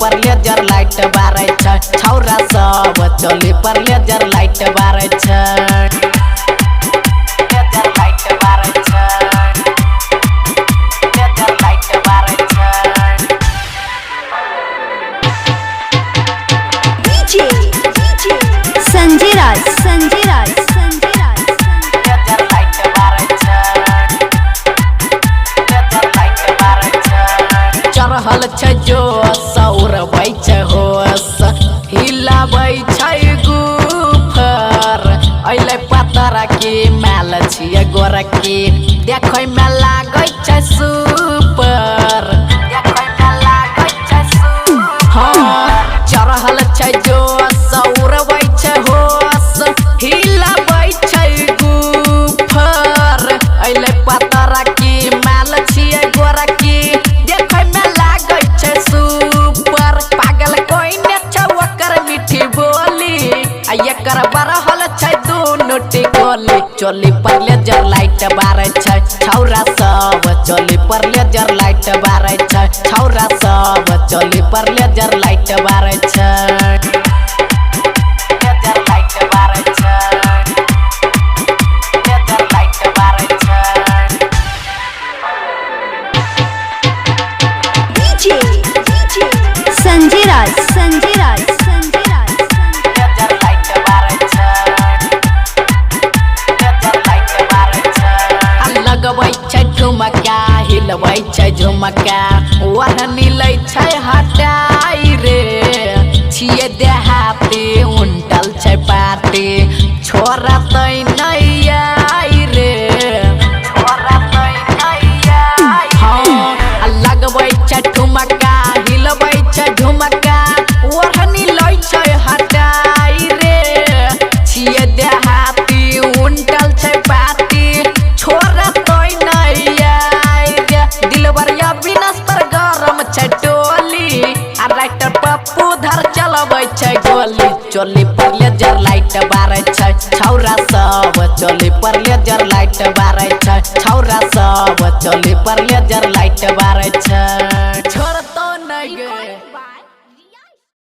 पर laser light बारै छै छौरा सब चोली पर लेजर लाइट बारै छै लेजर लाइट बारै छै लेजर लाइट बारै छै डीजे संजय राज लेजर लाइट बारै छै लेजर लाइट बारै छै चढ़ल छै जो सौरबै छै होश हिलाबै छै गुफर अइले पतर की मैल छियै गोरकी देखै में लागै छै सुपर देखै में लागै छै सुपर हाँ चढ़ल छै जो सौरबै छै होश हिलाबै छै गुफर अइले पतर की मैल छियै गोरकी देखै में लागै छै सुपर पागल कोई ने छै ओकर मीठी बोली आ एकर बरहल छै दुनु टिकोली चोली पर लेजर लाइट बारै छै छौरा सब चोली पर लेजर लाइट बारै छै छौरा सब चोली पर लेजर लाइट बारै छै लेजर लाइट बारै छै लेजर लाइट बारै छै डीजे संजय राज लेजर लाइट बारै छै लेजर लाइट बारै छै लगबै छै ठुमका हिलबै छै झुमका ओढ़नी लै छै हटाई रे छियै देहाती उल्टल छै पाती छोरा तै नहीं आई रे छोरा तै नहीं आई हाँ लगबै छै ठुमका हिलबै छै झुमका ओढ़नी लै छै हटाई रे छियै देहाती उल्टल छै पाती छोरा तोय नहीं आई रे दिलबरिया बिनस पर गरम छै टोली आ राइटर पप्पू धर चलबै छै गोली चोली पर लेजर लाइट बारै छै छौरा सब चोली पर लेजर लाइट बारै छै छौरा सब चोली पर लेजर लाइट बारै छै।